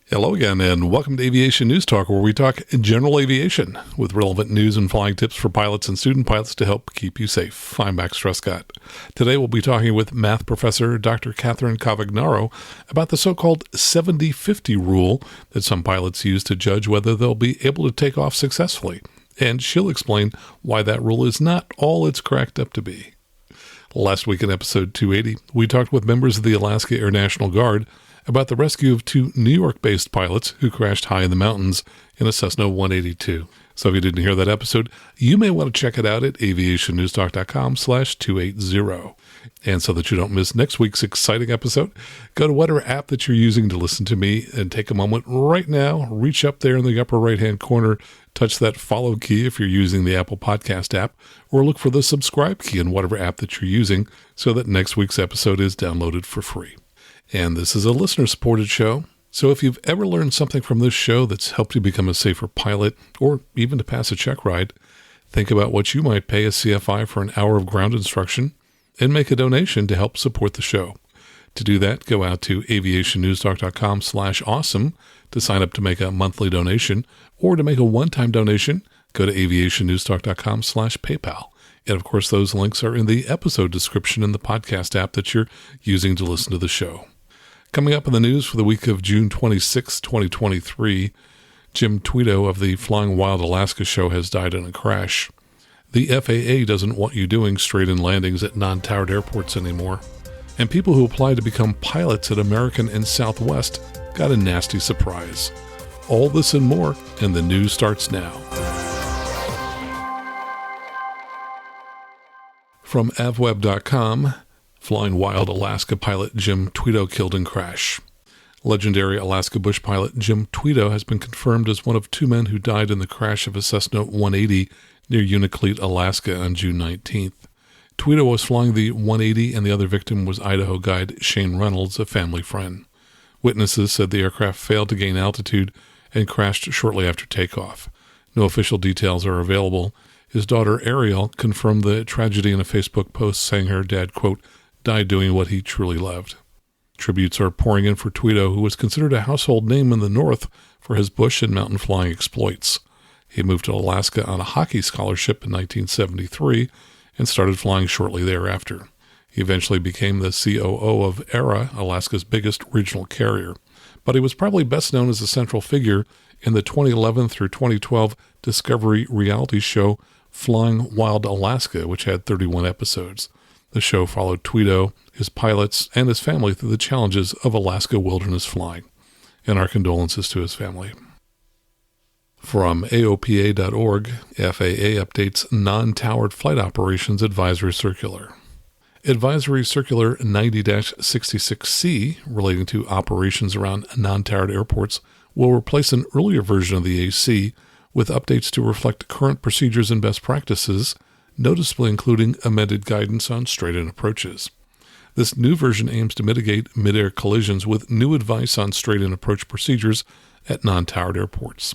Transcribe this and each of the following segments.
Hello again, and welcome to Aviation News Talk, where we talk general aviation with relevant news and flying tips for pilots and student pilots to help keep you safe. I'm Max Trescott. Today we'll be talking with math professor Dr. Catherine Cavagnaro about the so-called 70-50 rule that some pilots use to judge whether they'll be able to take off successfully. And she'll explain why that rule is not all it's cracked up to be. Last week in episode 280, we talked with members of the Alaska Air National Guard about the rescue of two New York-based pilots who crashed high in the mountains in a Cessna 182. So if you didn't hear that episode, you may want to check it out at aviationnewstalk.com/280. And so that you don't miss next week's exciting episode, go to whatever app that you're using to listen to me and take a moment right now, reach up there in the upper right-hand corner, touch that follow key if you're using the Apple Podcast app, or look for the subscribe key in whatever app that you're using so that next week's episode is downloaded for free. And this is a listener-supported show, so if you've ever learned something from this show that's helped you become a safer pilot, or even to pass a check ride, think about what you might pay a CFI for an hour of ground instruction, and make a donation to help support the show. To do that, go out to aviationnewstalk.com/awesome to sign up to make a monthly donation, or to make a one-time donation, go to aviationnewstalk.com/PayPal. And of course, those links are in the episode description in the podcast app that you're using to listen to the show. Coming up in the news for the week of June 26, 2023, Jim Tweeto of the Flying Wild Alaska show has died in a crash. The FAA doesn't want you doing straight-in landings at non-towered airports anymore. And people who apply to become pilots at American and Southwest got a nasty surprise. All this and more, and the news starts now. From avweb.com, Flying Wild Alaska pilot Jim Tweeto killed in crash. Legendary Alaska bush pilot Jim Tweeto has been confirmed as one of two men who died in the crash of a Cessna 180 near Unalakleet, Alaska on June 19th. Tweeto was flying the 180 and the other victim was Idaho guide Shane Reynolds, a family friend. Witnesses said the aircraft failed to gain altitude and crashed shortly after takeoff. No official details are available. His daughter Ariel confirmed the tragedy in a Facebook post, saying her dad, quote, died doing what he truly loved. Tributes are pouring in for Tweeto, who was considered a household name in the North for his bush and mountain flying exploits. He moved to Alaska on a hockey scholarship in 1973 and started flying shortly thereafter. He eventually became the COO of ERA, Alaska's biggest regional carrier, but he was probably best known as a central figure in the 2011 through 2012 Discovery reality show Flying Wild Alaska, which had 31 episodes. The show followed Tweeto, his pilots, and his family through the challenges of Alaska wilderness flying. And our condolences to his family. From AOPA.org, FAA updates non-towered flight operations advisory circular. Advisory Circular 90-66C, relating to operations around non-towered airports, will replace an earlier version of the AC with updates to reflect current procedures and best practices, noticeably including amended guidance on straight-in approaches. This new version aims to mitigate mid-air collisions with new advice on straight-in approach procedures at non-towered airports.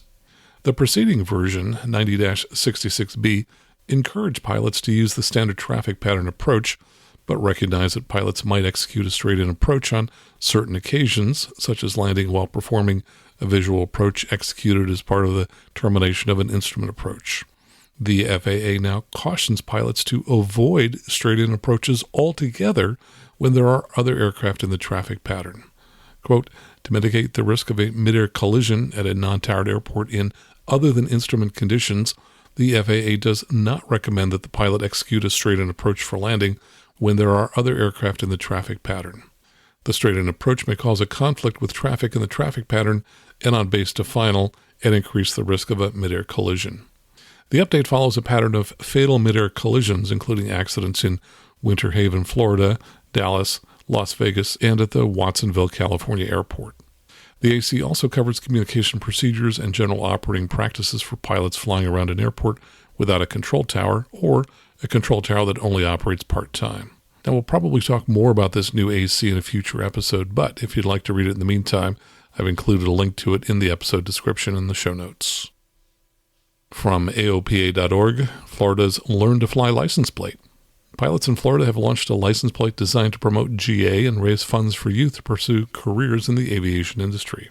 The preceding version, 90-66B, encouraged pilots to use the standard traffic pattern approach, but recognized that pilots might execute a straight-in approach on certain occasions, such as landing while performing a visual approach executed as part of the termination of an instrument approach. The FAA now cautions pilots to avoid straight-in approaches altogether when there are other aircraft in the traffic pattern. Quote, to mitigate the risk of a mid-air collision at a non-towered airport in other than instrument conditions, the FAA does not recommend that the pilot execute a straight-in approach for landing when there are other aircraft in the traffic pattern. The straight-in approach may cause a conflict with traffic in the traffic pattern and on base to final and increase the risk of a mid-air collision. The update follows a pattern of fatal mid-air collisions, including accidents in Winter Haven, Florida, Dallas, Las Vegas, and at the Watsonville, California airport. The AC also covers communication procedures and general operating practices for pilots flying around an airport without a control tower or a control tower that only operates part-time. Now, we'll probably talk more about this new AC in a future episode, but if you'd like to read it in the meantime, I've included a link to it in the episode description in the show notes. From AOPA.org, Florida's Learn to Fly license plate. Pilots in Florida have launched a license plate designed to promote GA and raise funds for youth to pursue careers in the aviation industry.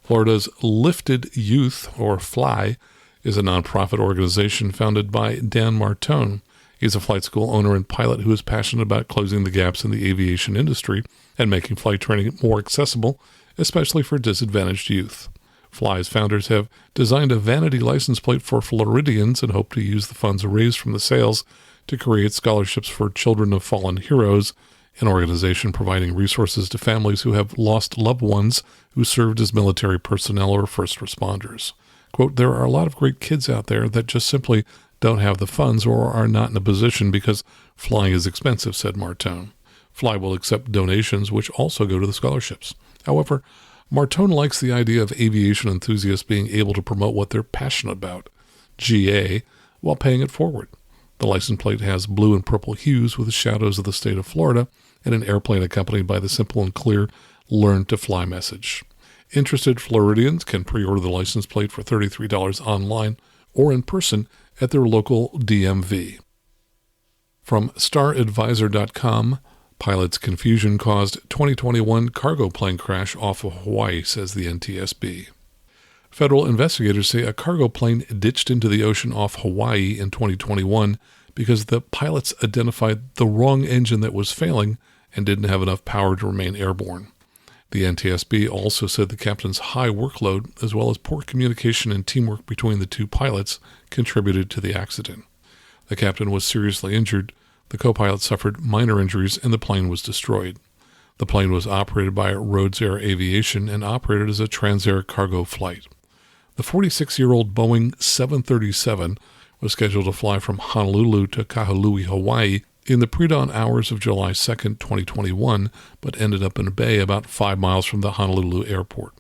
Florida's Lifted Youth, or FLY, is a nonprofit organization founded by Dan Martone. He's a flight school owner and pilot who is passionate about closing the gaps in the aviation industry and making flight training more accessible, especially for disadvantaged youth. FLY's founders have designed a vanity license plate for Floridians and hope to use the funds raised from the sales to create scholarships for children of fallen heroes, an organization providing resources to families who have lost loved ones who served as military personnel or first responders. Quote, there are a lot of great kids out there that just simply don't have the funds or are not in a position because flying is expensive, said Martone. FLY will accept donations, which also go to the scholarships. However, Martone likes the idea of aviation enthusiasts being able to promote what they're passionate about, GA, while paying it forward. The license plate has blue and purple hues with the shadows of the state of Florida and an airplane accompanied by the simple and clear Learn to Fly message. Interested Floridians can pre-order the license plate for $33 online or in person at their local DMV. From StarAdvisor.com, pilots' confusion caused 2021 cargo plane crash off of Hawaii, says the NTSB. Federal investigators say a cargo plane ditched into the ocean off Hawaii in 2021 because the pilots identified the wrong engine that was failing and didn't have enough power to remain airborne. The NTSB also said the captain's high workload, as well as poor communication and teamwork between the two pilots, contributed to the accident. The captain was seriously injured, the co-pilot suffered minor injuries, and the plane was destroyed. The plane was operated by Rhodes Air Aviation and operated as a Transair cargo flight. The 46-year-old Boeing 737 was scheduled to fly from Honolulu to Kahului, Hawaii, in the pre-dawn hours of July 2, 2021, but ended up in a bay about 5 miles from the Honolulu airport.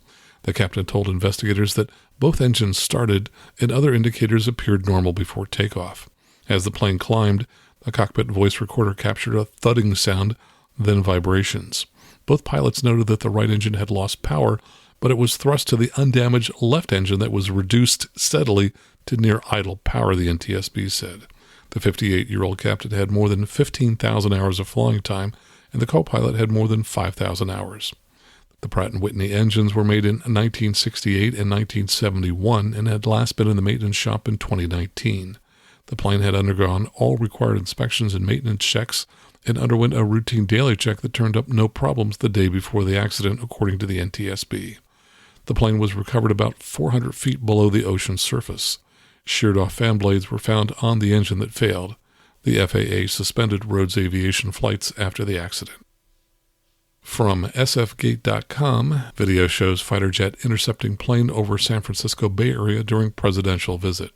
The captain told investigators that both engines started and other indicators appeared normal before takeoff. As the plane climbed, the cockpit voice recorder captured a thudding sound, then vibrations. Both pilots noted that the right engine had lost power, but it was thrust to the undamaged left engine that was reduced steadily to near idle power, the NTSB said. The 58-year-old captain had more than 15,000 hours of flying time, and the co-pilot had more than 5,000 hours. The Pratt & Whitney engines were made in 1968 and 1971 and had last been in the maintenance shop in 2019. The plane had undergone all required inspections and maintenance checks and underwent a routine daily check that turned up no problems the day before the accident, according to the NTSB. The plane was recovered about 400 feet below the ocean surface. Sheared-off fan blades were found on the engine that failed. The FAA suspended Rhodes Aviation flights after the accident. From sfgate.com, video shows fighter jet intercepting plane over San Francisco Bay Area during presidential visit.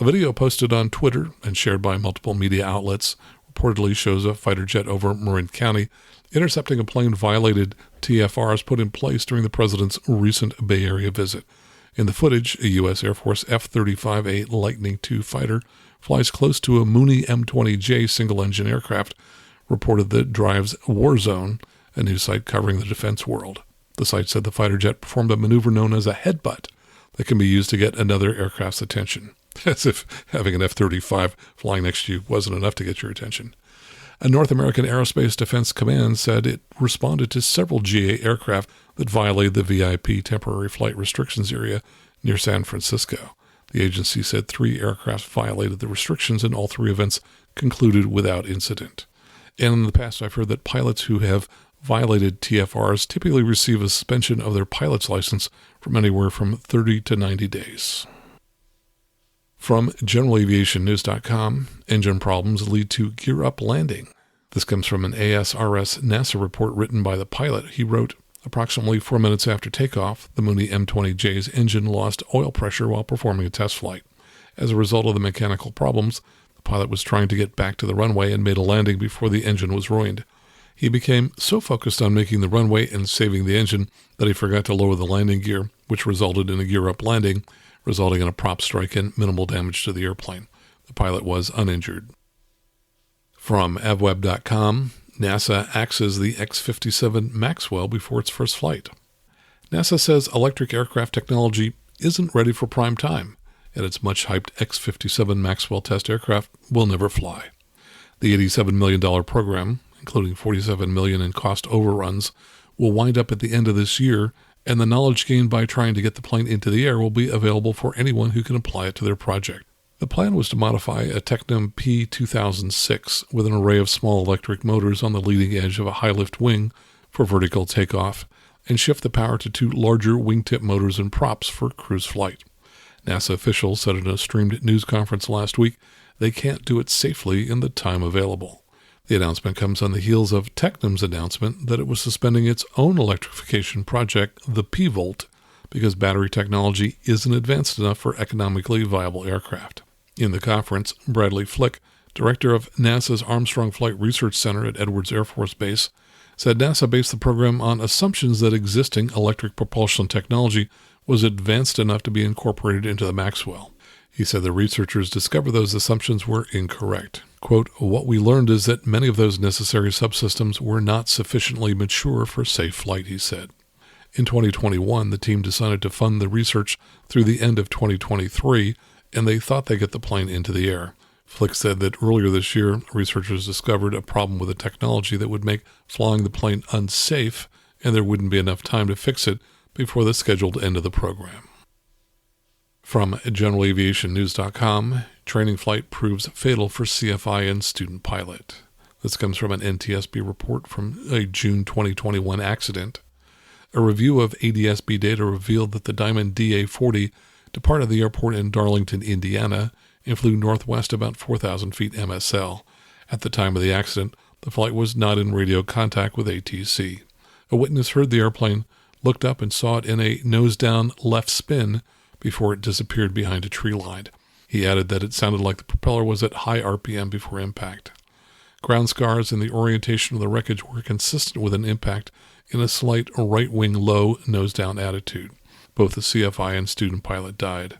A video posted on Twitter and shared by multiple media outlets reportedly shows a fighter jet over Marin County intercepting a plane violated TFRs put in place during the president's recent Bay Area visit. In the footage, a U.S. Air Force F-35A Lightning II fighter flies close to a Mooney M-20J single-engine aircraft reported that drives Warzone, a news site covering the defense world. The site said the fighter jet performed a maneuver known as a headbutt that can be used to get another aircraft's attention. As if having an F-35 flying next to you wasn't enough to get your attention. A North American Aerospace Defense Command said it responded to several GA aircraft that violated the VIP temporary flight restrictions area near San Francisco. The agency said 3 aircraft violated the restrictions and all 3 events concluded without incident. And in the past, I've heard that pilots who have violated TFRs typically receive a suspension of their pilot's license from anywhere from 30 to 90 days. From GeneralAviationNews.com, engine problems lead to gear-up landing. This comes from an ASRS NASA report written by the pilot. He wrote, approximately 4 minutes after takeoff, the Mooney M-20J's engine lost oil pressure while performing a test flight. As a result of the mechanical problems, the pilot was trying to get back to the runway and made a landing before the engine was ruined. He became so focused on making the runway and saving the engine that he forgot to lower the landing gear, which resulted in a gear-up landing, resulting in a prop strike and minimal damage to the airplane. The pilot was uninjured. From avweb.com, NASA axes the X-57 Maxwell before its first flight. NASA says electric aircraft technology isn't ready for prime time, and its much-hyped X-57 Maxwell test aircraft will never fly. The $87 million program, including $47 million in cost overruns, will wind up at the end of this year and the knowledge gained by trying to get the plane into the air will be available for anyone who can apply it to their project. The plan was to modify a Tecnam P2006 with an array of small electric motors on the leading edge of a high-lift wing for vertical takeoff, and shift the power to two larger wingtip motors and props for cruise flight. NASA officials said in a streamed news conference last week they can't do it safely in the time available. The announcement comes on the heels of Tecnam's announcement that it was suspending its own electrification project, the P-Volt, because battery technology isn't advanced enough for economically viable aircraft. In the conference, Bradley Flick, director of NASA's Armstrong Flight Research Center at Edwards Air Force Base, said NASA based the program on assumptions that existing electric propulsion technology was advanced enough to be incorporated into the Maxwell. He said the researchers discovered those assumptions were incorrect. Quote, "What we learned is that many of those necessary subsystems were not sufficiently mature for safe flight," he said. In 2021, the team decided to fund the research through the end of 2023, and they thought they'd get the plane into the air. Flick said that earlier this year, researchers discovered a problem with the technology that would make flying the plane unsafe, and there wouldn't be enough time to fix it before the scheduled end of the program. From generalaviationnews.com, training flight proves fatal for CFI and student pilot. This comes from an NTSB report from a June 2021 accident. A review of ADSB data revealed that the Diamond DA-40 departed the airport in Darlington, Indiana, and flew northwest about 4,000 feet MSL. At the time of the accident, the flight was not in radio contact with ATC. A witness heard the airplane, looked up and saw it in a nose-down left spin before it disappeared behind a tree line. He added that it sounded like the propeller was at high RPM before impact. Ground scars and the orientation of the wreckage were consistent with an impact in a slight right-wing low nose-down attitude. Both the CFI and student pilot died.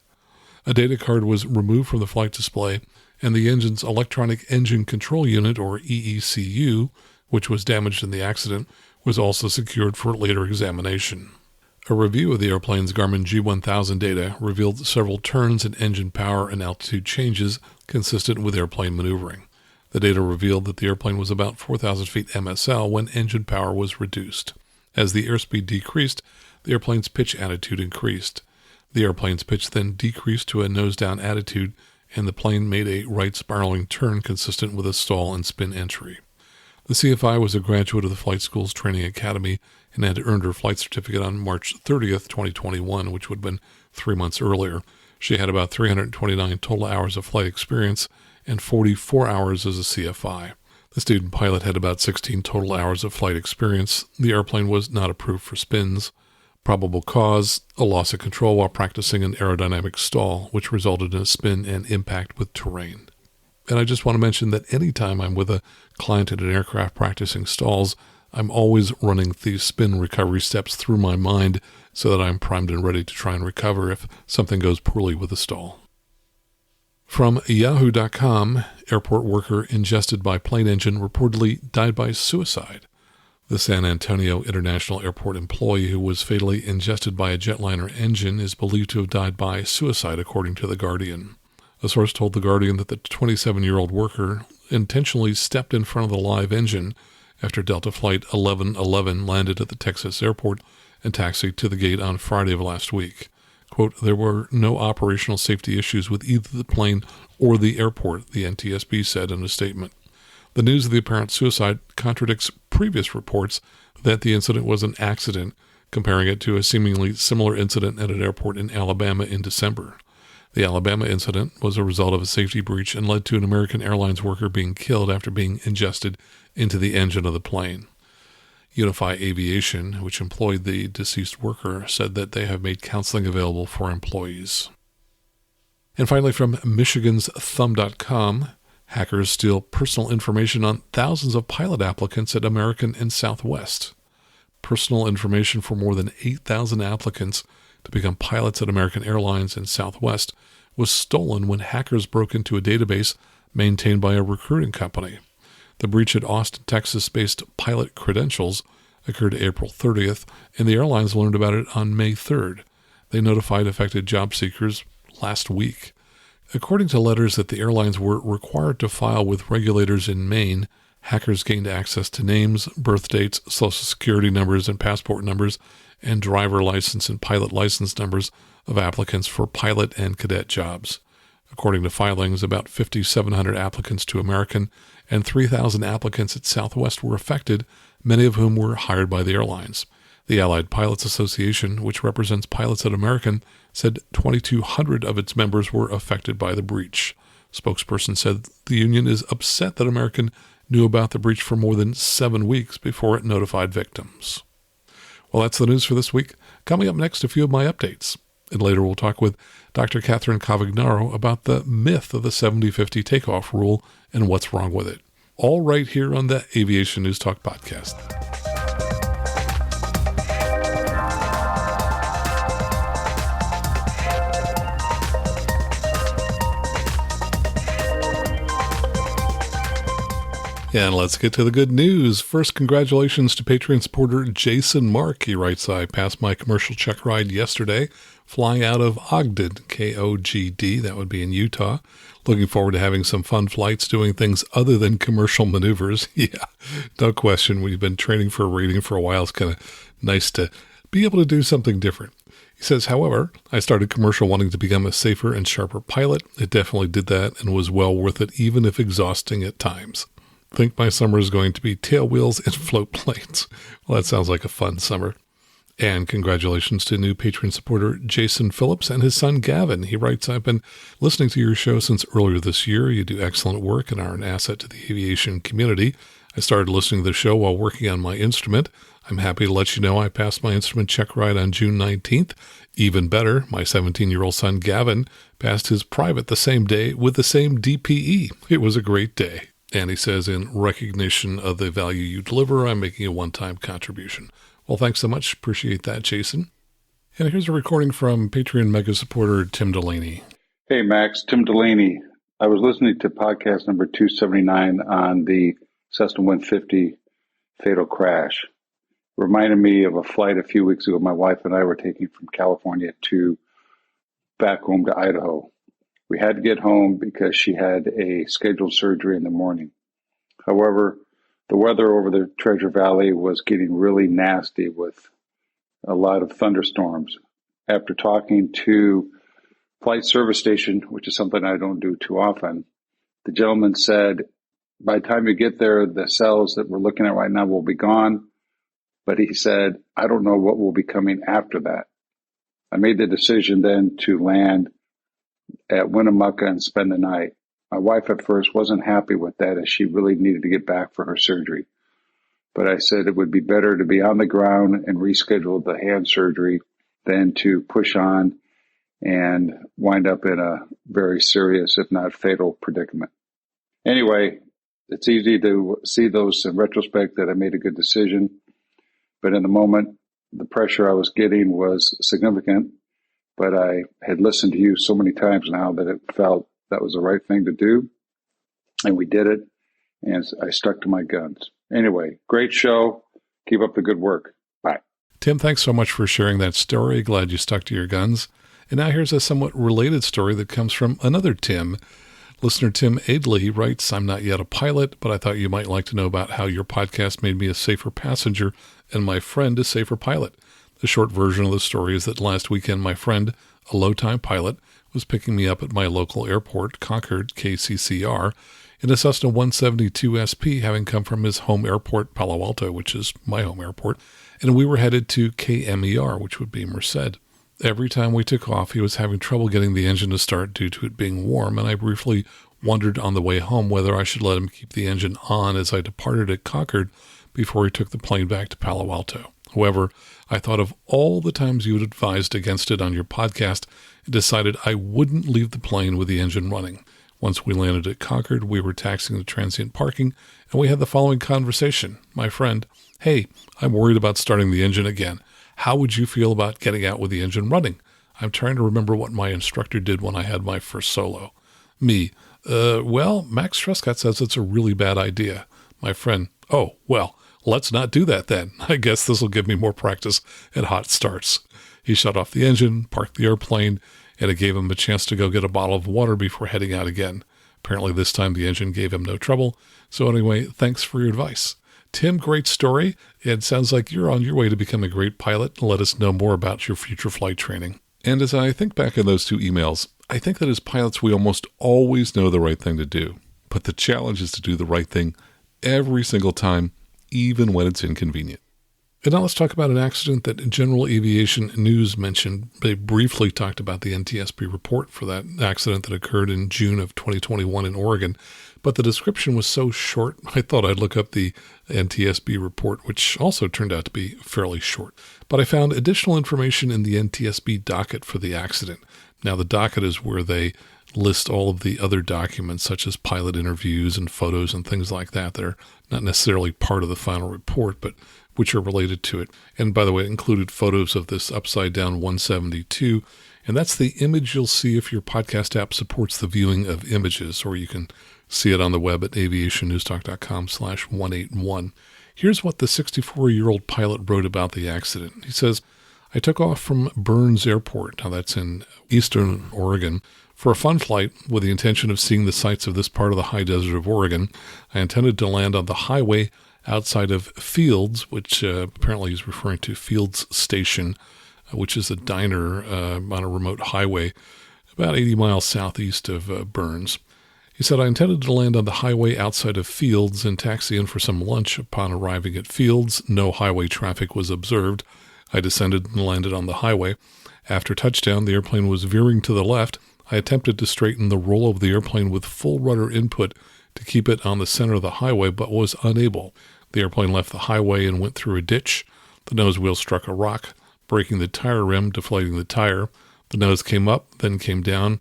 A data card was removed from the flight display, and the engine's electronic engine control unit, or EECU, which was damaged in the accident, was also secured for later examination. A review of the airplane's Garmin G1000 data revealed several turns in engine power and altitude changes consistent with airplane maneuvering. The data revealed that the airplane was about 4,000 feet MSL when engine power was reduced. As the airspeed decreased, the airplane's pitch attitude increased. The airplane's pitch then decreased to a nose-down attitude, and the plane made a right spiraling turn consistent with a stall and spin entry. The CFI was a graduate of the Flight School's Training Academy and had earned her flight certificate on March 30th, 2021, which would have been 3 months earlier. She had about 329 total hours of flight experience and 44 hours as a CFI. The student pilot had about 16 total hours of flight experience. The airplane was not approved for spins. Probable cause, a loss of control while practicing an aerodynamic stall, which resulted in a spin and impact with terrain. And I just want to mention that anytime I'm with a client at an aircraft practicing stalls, I'm always running these spin recovery steps through my mind so that I'm primed and ready to try and recover if something goes poorly with the stall. From yahoo.com, airport worker ingested by plane engine reportedly died by suicide. The San Antonio International Airport employee who was fatally ingested by a jetliner engine is believed to have died by suicide, according to The Guardian. A source told The Guardian that the 27-year-old worker intentionally stepped in front of the live engine after Delta Flight 1111 landed at the Texas airport and taxied to the gate on Friday of last week. Quote, "There were no operational safety issues with either the plane or the airport," the NTSB said in a statement. The news of the apparent suicide contradicts previous reports that the incident was an accident, comparing it to a seemingly similar incident at an airport in Alabama in December. The Alabama incident was a result of a safety breach and led to an American Airlines worker being killed after being ingested into the engine of the plane. Unify Aviation, which employed the deceased worker, said that they have made counseling available for employees. And finally, from MichigansThumb.com, hackers steal personal information on thousands of pilot applicants at American and Southwest. Personal information for more than 8,000 applicants to become pilots at American Airlines and Southwest was stolen when hackers broke into a database maintained by a recruiting company. The breach at Austin, Texas-based Pilot Credentials occurred April 30th, and the airlines learned about it on May 3rd. They notified affected job seekers last week. According to letters that the airlines were required to file with regulators in Maine, hackers gained access to names, birth dates, social security numbers and passport numbers, and driver license and pilot license numbers of applicants for pilot and cadet jobs. According to filings, about 5,700 applicants to American and 3,000 applicants at Southwest were affected, many of whom were hired by the airlines. The Allied Pilots Association, which represents pilots at American, said 2,200 of its members were affected by the breach. Spokesperson said the union is upset that American knew about the breach for more than 7 weeks before it notified victims. Well, that's the news for this week. Coming up next, a few of my updates. And later we'll talk with Dr. Catherine Cavagnaro about the myth of the 70-50 takeoff rule and what's wrong with it. All right here on the Aviation News Talk podcast. And let's get to the good news. First, congratulations to Patreon supporter Jason Mark. He writes, I passed my commercial check ride yesterday, flying out of Ogden, Kogd, that would be in Utah. Looking forward to having some fun flights doing things other than commercial maneuvers. Yeah, no question. We've been training for a rating for a while. It's kind of nice to be able to do something different. He says, however, I started commercial wanting to become a safer and sharper pilot. It definitely did that and was well worth it, even if exhausting at times. Think my summer is going to be tail wheels and float planes. Well, that sounds like a fun summer. And congratulations to new Patreon supporter Jason Phillips and his son Gavin. He writes, I've been listening to your show since earlier this year. You do excellent work and are an asset to the aviation community. I started listening to the show while working on my instrument. I'm happy to let you know I passed my instrument check ride on June 19th. Even better, my 17-year-old son Gavin passed his private the same day with the same DPE. It was a great day. And he says, in recognition of the value you deliver, I'm making a one-time contribution. Well, thanks so much. Appreciate that, Jason. And here's a recording from Patreon mega supporter Tim Delaney. Hey, Max. Tim Delaney. I was listening to podcast number 279 on the Cessna 150 fatal crash. Reminded me of a flight a few weeks ago my wife and I were taking from California to back home to Idaho. We had to get home because she had a scheduled surgery in the morning. However, the weather over the Treasure Valley was getting really nasty with a lot of thunderstorms. After talking to Flight Service Station, which is something I don't do too often, the gentleman said, by the time you get there, the cells that we're looking at right now will be gone. But he said, I don't know what will be coming after that. I made the decision then to land at Winnemucca and spend the night. My wife at first wasn't happy with that as she really needed to get back for her surgery. But I said it would be better to be on the ground and reschedule the hand surgery than to push on and wind up in a very serious, if not fatal, predicament. Anyway, it's easy to see those in retrospect that I made a good decision. But in the moment, the pressure I was getting was significant. But I had listened to you so many times now that it felt that was the right thing to do. And we did it. And I stuck to my guns. Anyway, great show. Keep up the good work. Bye. Tim, thanks so much for sharing that story. Glad you stuck to your guns. And now here's a somewhat related story that comes from another Tim. Listener Tim Adley writes, I'm not yet a pilot, but I thought you might like to know about how your podcast made me a safer passenger and my friend a safer pilot. The short version of the story is that last weekend, my friend, a low-time pilot, was picking me up at my local airport, Concord, KCCR, in a Cessna 172 SP, having come from his home airport, Palo Alto, which is my home airport, and we were headed to KMER, which would be Merced. Every time we took off, he was having trouble getting the engine to start due to it being warm, and I briefly wondered on the way home whether I should let him keep the engine on as I departed at Concord before he took the plane back to Palo Alto. However, I thought of all the times you had advised against it on your podcast and decided I wouldn't leave the plane with the engine running. Once we landed at Concord, we were taxiing the transient parking, and we had the following conversation. My friend, hey, I'm worried about starting the engine again. How would you feel about getting out with the engine running? I'm trying to remember what my instructor did when I had my first solo. Me, well, Max Trescott says it's a really bad idea. My friend, oh, well, let's not do that then. I guess this will give me more practice at hot starts. He shut off the engine, parked the airplane, and it gave him a chance to go get a bottle of water before heading out again. Apparently this time the engine gave him no trouble. So anyway, thanks for your advice. Tim, great story. It sounds like you're on your way to become a great pilot. Let us know more about your future flight training. And as I think back on those 2 emails, I think that as pilots, we almost always know the right thing to do. But the challenge is to do the right thing every single time, even when it's inconvenient. And now let's talk about an accident that General Aviation News mentioned. They briefly talked about the NTSB report for that accident that occurred in June of 2021 in Oregon. But the description was so short, I thought I'd look up the NTSB report, which also turned out to be fairly short. But I found additional information in the NTSB docket for the accident. Now, the docket is where they list all of the other documents, such as pilot interviews and photos and things like that are not necessarily part of the final report, but which are related to it. And by the way, it included photos of this upside-down 172, and that's the image you'll see if your podcast app supports the viewing of images, or you can see it on the web at aviationnewstalk.com/181. Here's what the 64-year-old pilot wrote about the accident. He says, I took off from Burns Airport, now that's in eastern Oregon, for a fun flight with the intention of seeing the sights of this part of the high desert of Oregon. I intended to land on the highway outside of Fields, which apparently he's referring to Fields Station, which is a diner on a remote highway about 80 miles southeast of Burns. He said, I intended to land on the highway outside of Fields and taxi in for some lunch. Upon arriving at Fields, no highway traffic was observed. I descended and landed on the highway. After touchdown, the airplane was veering to the left. I attempted to straighten the roll of the airplane with full rudder input to keep it on the center of the highway, but was unable. The airplane left the highway and went through a ditch. The nose wheel struck a rock, breaking the tire rim, deflating the tire. The nose came up, then came down,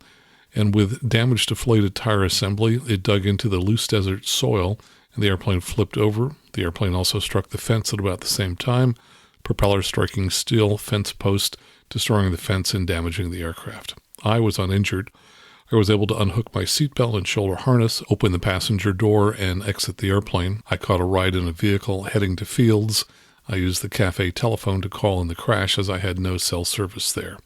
and with damaged deflated tire assembly, it dug into the loose desert soil, and the airplane flipped over. The airplane also struck the fence at about the same time, propeller striking steel fence post, destroying the fence and damaging the aircraft. I was uninjured. I was able to unhook my seatbelt and shoulder harness, open the passenger door, and exit the airplane. I caught a ride in a vehicle heading to Fields. I used the cafe telephone to call in the crash as I had no cell service there.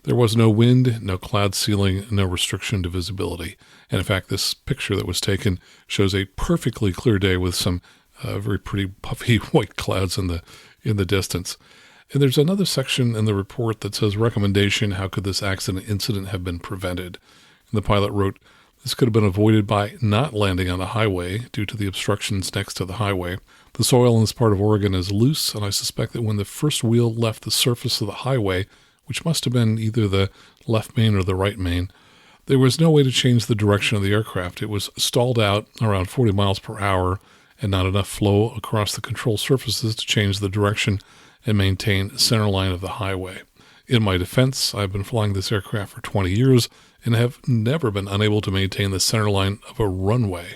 There was no wind, no cloud ceiling, no restriction to visibility. And in fact, this picture that was taken shows a perfectly clear day with some very pretty puffy white clouds in the distance. And there's another section in the report that says, recommendation, how could this accident incident have been prevented? And the pilot wrote, this could have been avoided by not landing on the highway due to the obstructions next to the highway. The soil in this part of Oregon is loose, and I suspect that when the first wheel left the surface of the highway, which must have been either the left main or the right main, there was no way to change the direction of the aircraft. It was stalled out around 40 miles per hour and not enough flow across the control surfaces to change the direction and maintain center line of the highway. In my defense, I've been flying this aircraft for 20 years and have never been unable to maintain the center line of a runway.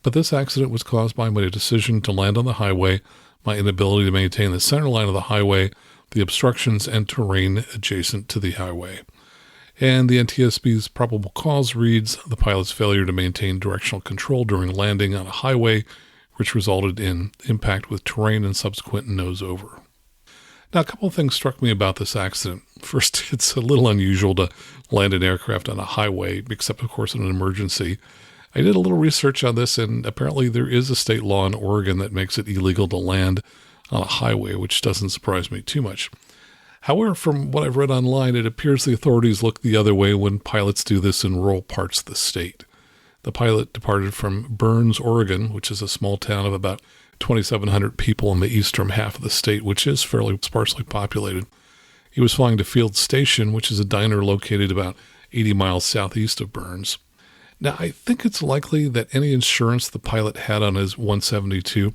But this accident was caused by my decision to land on the highway, my inability to maintain the center line of the highway, the obstructions and terrain adjacent to the highway. And the NTSB's probable cause reads, the pilot's failure to maintain directional control during landing on a highway, which resulted in impact with terrain and subsequent nose over. Now, a couple of things struck me about this accident. First, it's a little unusual to land an aircraft on a highway, except, of course, in an emergency. I did a little research on this, and apparently there is a state law in Oregon that makes it illegal to land on a highway, which doesn't surprise me too much. However, from what I've read online, it appears the authorities look the other way when pilots do this in rural parts of the state. The pilot departed from Burns, Oregon, which is a small town of about 2,700 people in the eastern half of the state, which is fairly sparsely populated. He was flying to Field Station, which is a diner located about 80 miles southeast of Burns. Now, I think it's likely that any insurance the pilot had on his 172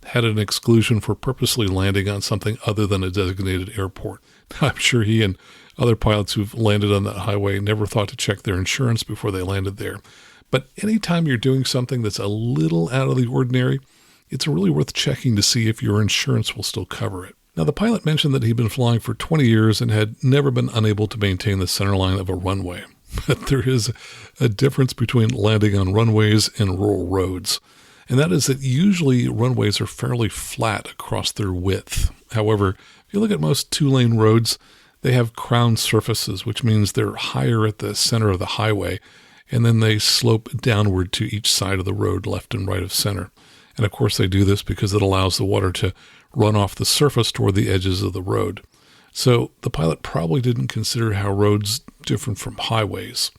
had an exclusion for purposely landing on something other than a designated airport. I'm sure he and other pilots who've landed on that highway never thought to check their insurance before they landed there. But anytime you're doing something that's a little out of the ordinary, it's really worth checking to see if your insurance will still cover it. Now, the pilot mentioned that he'd been flying for 20 years and had never been unable to maintain the center line of a runway. But there is a difference between landing on runways and rural roads. And that is that usually runways are fairly flat across their width. However, if you look at most two-lane roads, they have crown surfaces, which means they're higher at the center of the highway. and then they slope downward to each side of the road, left and right of center. And of course they do this because it allows the water to run off the surface toward the edges of the road. So the pilot probably didn't consider how roads different from highways.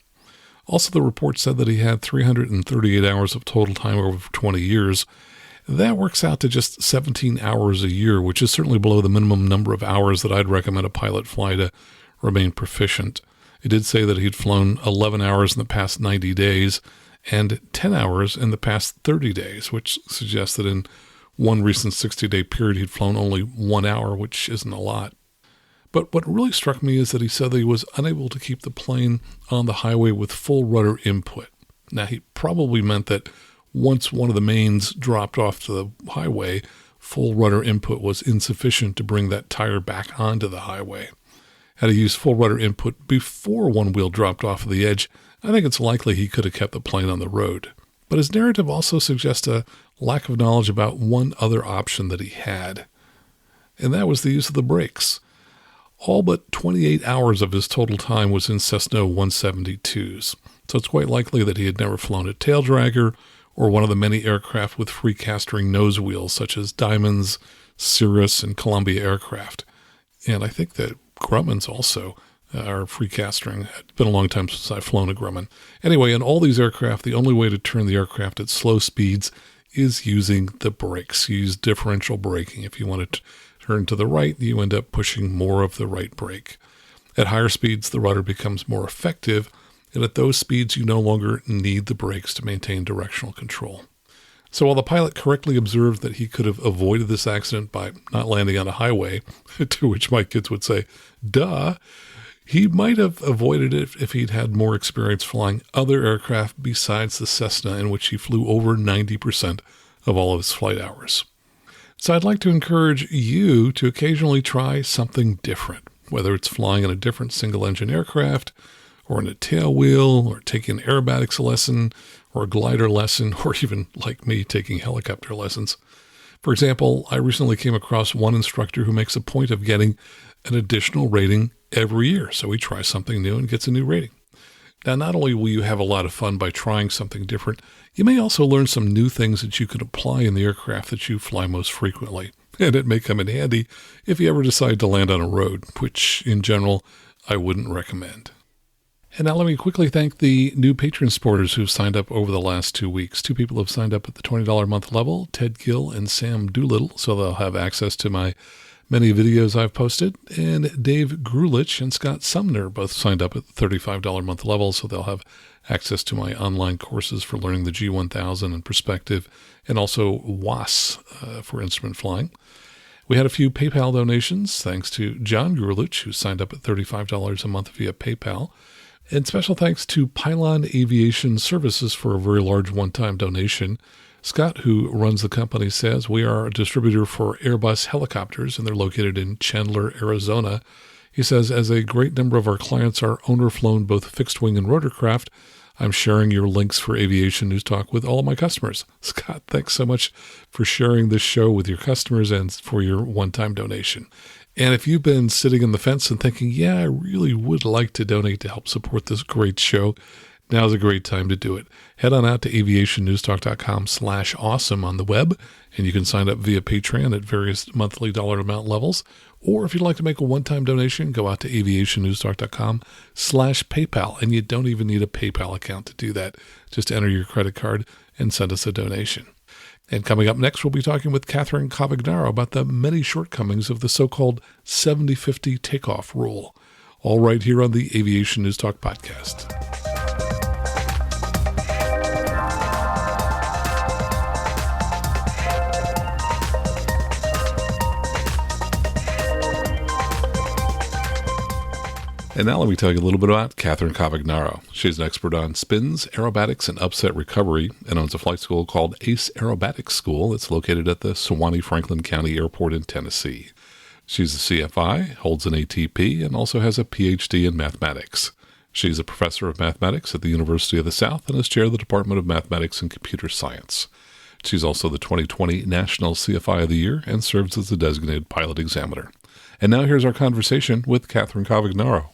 Also, the report said that he had 338 hours of total time over 20 years. That works out to just 17 hours a year, which is certainly below the minimum number of hours that I'd recommend a pilot fly to remain proficient. It did say that he'd flown 11 hours in the past 90 days and 10 hours in the past 30 days, which suggests that in one recent 60-day period he'd flown only 1 hour, which isn't a lot. But what really struck me is that he said that he was unable to keep the plane on the highway with full rudder input. Now, he probably meant that once one of the mains dropped off to the highway, full rudder input was insufficient to bring that tire back onto the highway. Had he used full rudder input before one wheel dropped off of the edge, I think it's likely he could have kept the plane on the road. But his narrative also suggests a lack of knowledge about one other option that he had, and that was the use of the brakes. All but 28 hours of his total time was in Cessna 172s, so it's quite likely that he had never flown a tail dragger or one of the many aircraft with free castering nose wheels, such as Diamond's, Cirrus, and Columbia aircraft. And I think that Grumman's also are free castering. It's been a long time since I've flown a Grumman. Anyway, in all these aircraft, the only way to turn the aircraft at slow speeds is using the brakes. You use differential braking. If you want to turn to the right, you end up pushing more of the right brake. At higher speeds, the rudder becomes more effective, and at those speeds, you no longer need the brakes to maintain directional control. So while the pilot correctly observed that he could have avoided this accident by not landing on a highway, to which my kids would say, duh, he might have avoided it if he'd had more experience flying other aircraft besides the Cessna, in which he flew over 90% of all of his flight hours. So I'd like to encourage you to occasionally try something different, whether it's flying in a different single-engine aircraft, or in a tailwheel, or taking an aerobatics lesson, or a glider lesson, or even, like me, taking helicopter lessons. For example, I recently came across one instructor who makes a point of getting an additional rating every year, so he tries something new and gets a new rating. Now, not only will you have a lot of fun by trying something different, you may also learn some new things that you can apply in the aircraft that you fly most frequently. And it may come in handy if you ever decide to land on a road, which, in general, I wouldn't recommend. And now let me quickly thank the new Patreon supporters who've signed up over the last 2 weeks. 2 people have signed up at the $20 a month level, Ted Gill and Sam Doolittle, so they'll have access to my many videos I've posted. And Dave Grulich and Scott Sumner both signed up at the $35 a month level, so they'll have access to my online courses for learning the G1000 and perspective, and also WAS for instrument flying. We had a few PayPal donations, thanks to John Grulich, who signed up at $35 a month via PayPal. And special thanks to Pylon Aviation Services for a very large one-time donation. Scott, who runs the company, says we are a distributor for Airbus helicopters, and they're located in Chandler, Arizona. He says, as a great number of our clients are owner-flown both fixed-wing and rotorcraft, I'm sharing your links for Aviation News Talk with all of my customers. Scott, thanks so much for sharing this show with your customers and for your one-time donation. And if you've been sitting on the fence and thinking, yeah, I really would like to donate to help support this great show, now's a great time to do it. Head on out to aviationnewstalk.com/awesome on the web, and you can sign up via Patreon at various monthly dollar amount levels. Or if you'd like to make a one-time donation, go out to aviationnewstalk.com/PayPal, and you don't even need a PayPal account to do that. Just enter your credit card and send us a donation. And coming up next, we'll be talking with Catherine Cavagnaro about the many shortcomings of the so-called 70-50 takeoff rule. All right here on the Aviation News Talk podcast. And now let me tell you a little bit about Catherine Cavagnaro. She's an expert on spins, aerobatics, and upset recovery, and owns a flight school called Ace Aerobatics School that's located at the Sewanee Franklin County Airport in Tennessee. She's a CFI, holds an ATP, and also has a PhD in mathematics. She's a professor of mathematics at the University of the South and is chair of the Department of Mathematics and Computer Science. She's also the 2020 National CFI of the Year and serves as the designated pilot examiner. And now here's our conversation with Catherine Cavagnaro.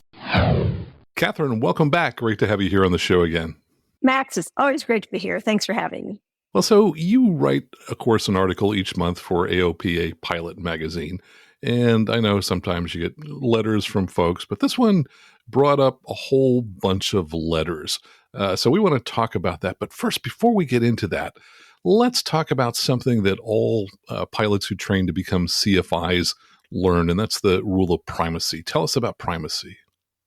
Catherine, welcome back. Great to have you here on the show again. Max, it's always great to be here. Thanks for having me. Well, so you write, of course, an article each month for AOPA Pilot Magazine. And I know sometimes you get letters from folks, but this one brought up a whole bunch of letters. So we want to talk about that. But first, before we get into that, let's talk about something that all pilots who train to become CFIs learn, and that's the rule of primacy. Tell us about primacy.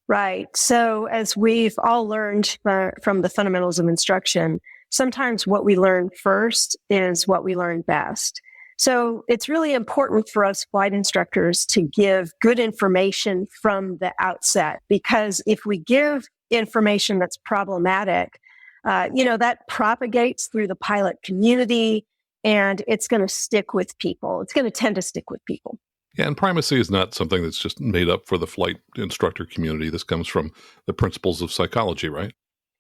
Right. So as we've all learned from the fundamentals of instruction, sometimes what we learn first is what we learn best. So it's really important for us flight instructors to give good information from the outset, because if we give information that's problematic, that propagates through the pilot community and it's going to stick with people. It's going to tend to stick with people. Yeah, and primacy is not something that's just made up for the flight instructor community. This comes from the principles of psychology, right?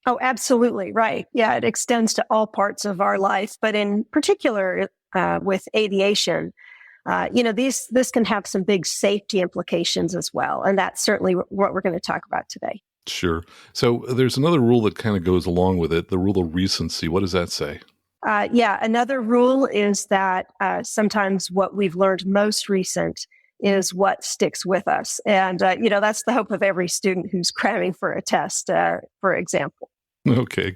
Oh, absolutely. Right. Yeah, it extends to all parts of our life, but in particular with aviation, this can have some big safety implications as well. And that's certainly what we're going to talk about today. Sure. So there's another rule that kind of goes along with it, the rule of recency. What does that say? Another rule is that sometimes what we've learned most recent is what sticks with us. And, that's the hope of every student who's cramming for a test, for example. Okay.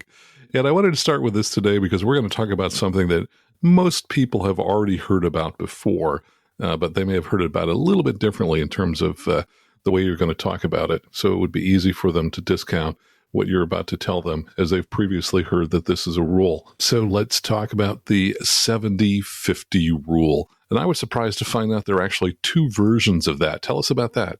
And I wanted to start with this today because we're going to talk about something that most people have already heard about before, but they may have heard about it a little bit differently in terms of the way you're going to talk about it. So it would be easy for them to discount what you're about to tell them, as they've previously heard that this is a rule. So let's talk about the 70-50 rule. And I was surprised to find out there are actually two versions of that. Tell us about that.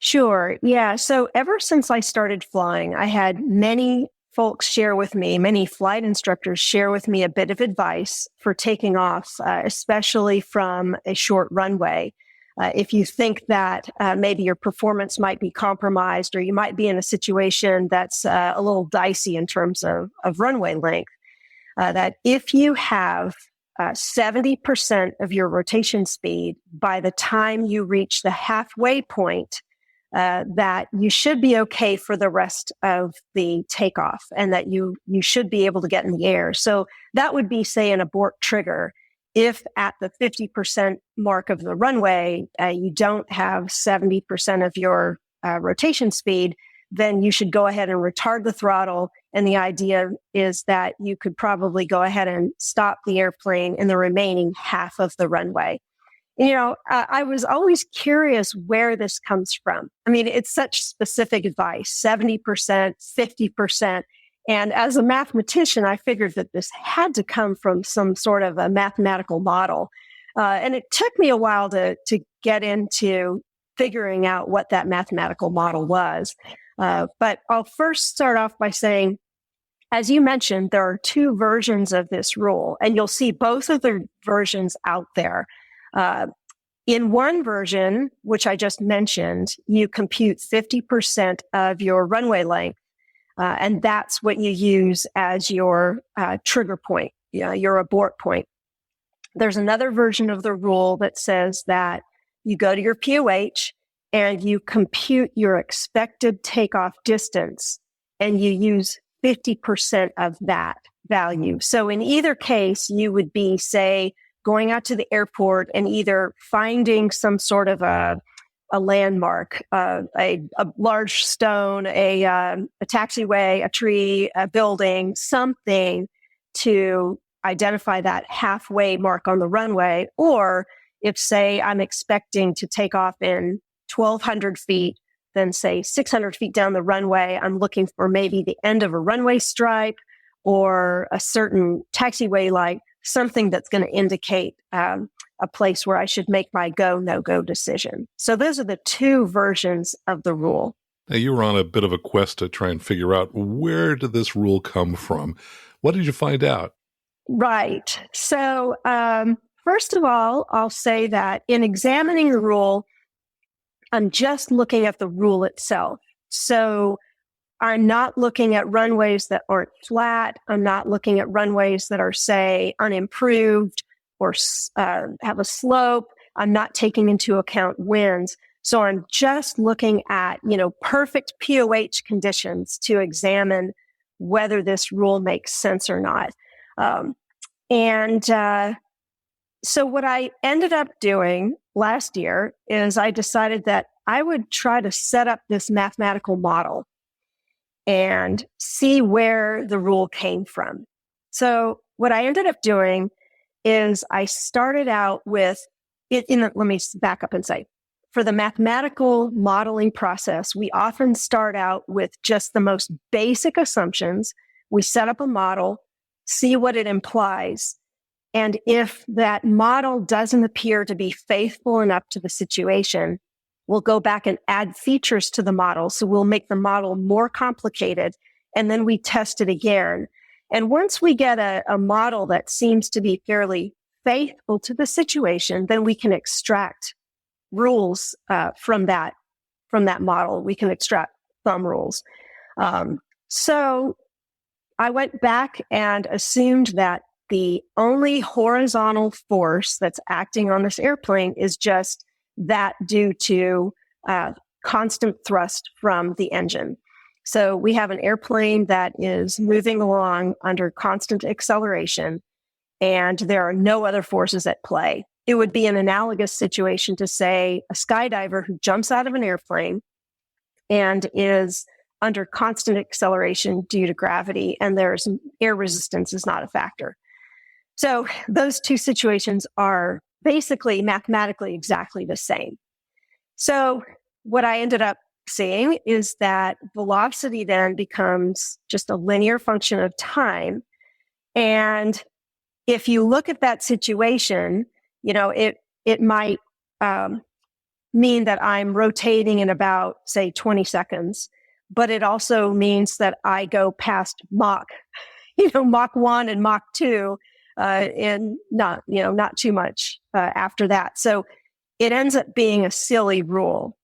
Sure. Yeah. So ever since I started flying, I had many folks many flight instructors share with me a bit of advice for taking off, especially from a short runway. If you think that maybe your performance might be compromised or you might be in a situation that's a little dicey in terms of runway length, that if you have 70% of your rotation speed by the time you reach the halfway point, that you should be okay for the rest of the takeoff and that you should be able to get in the air. So that would be, say, an abort trigger. If at the 50% mark of the runway, you don't have 70% of your rotation speed, then you should go ahead and retard the throttle. And the idea is that you could probably go ahead and stop the airplane in the remaining half of the runway. I was always curious where this comes from. I mean, it's such specific advice, 70%, 50%. And as a mathematician, I figured that this had to come from some sort of a mathematical model. And it took me a while to get into figuring out what that mathematical model was. But I'll first start off by saying, as you mentioned, there are two versions of this rule, and you'll see both of the versions out there. In one version, which I just mentioned, you compute 50% of your runway length. And that's what you use as your trigger point, your abort point. There's another version of the rule that says that you go to your POH and you compute your expected takeoff distance and you use 50% of that value. So in either case, you would be, say, going out to the airport and either finding some sort of a landmark, a large stone, a taxiway, a tree, a building, something to identify that halfway mark on the runway. Or if, say, I'm expecting to take off in 1,200 feet, then say 600 feet down the runway, I'm looking for maybe the end of a runway stripe or a certain taxiway, like something that's going to indicate a place where I should make my go, no-go decision. So those are the two versions of the rule. Now, you were on a bit of a quest to try and figure out, where did this rule come from? What did you find out? Right. So first of all, I'll say that in examining the rule, I'm just looking at the rule itself. So I'm not looking at runways that aren't flat. I'm not looking at runways that are, say, unimproved or have a slope. I'm not taking into account winds. So I'm just looking at, perfect POH conditions to examine whether this rule makes sense or not. So what I ended up doing last year is I decided that I would try to set up this mathematical model and see where the rule came from. So what I ended up doing is I started out with let me back up and say, for the mathematical modeling process, we often start out with just the most basic assumptions. We set up a model, see what it implies. And if that model doesn't appear to be faithful enough to the situation, we'll go back and add features to the model. So we'll make the model more complicated, and then we test it again. And once we get a model that seems to be fairly faithful to the situation, then we can extract rules from that model. We can extract thumb rules. So I went back and assumed that the only horizontal force that's acting on this airplane is just that due to constant thrust from the engine. So we have an airplane that is moving along under constant acceleration, and there are no other forces at play. It would be an analogous situation to, say, a skydiver who jumps out of an airplane and is under constant acceleration due to gravity, and there's air resistance is not a factor. So those two situations are basically mathematically exactly the same. So what I ended up seeing is that velocity then becomes just a linear function of time. And if you look at that situation, it might mean that I'm rotating in about, say, 20 seconds, but it also means that I go past Mach 1 and Mach 2 in not too much after that. So it ends up being a silly rule.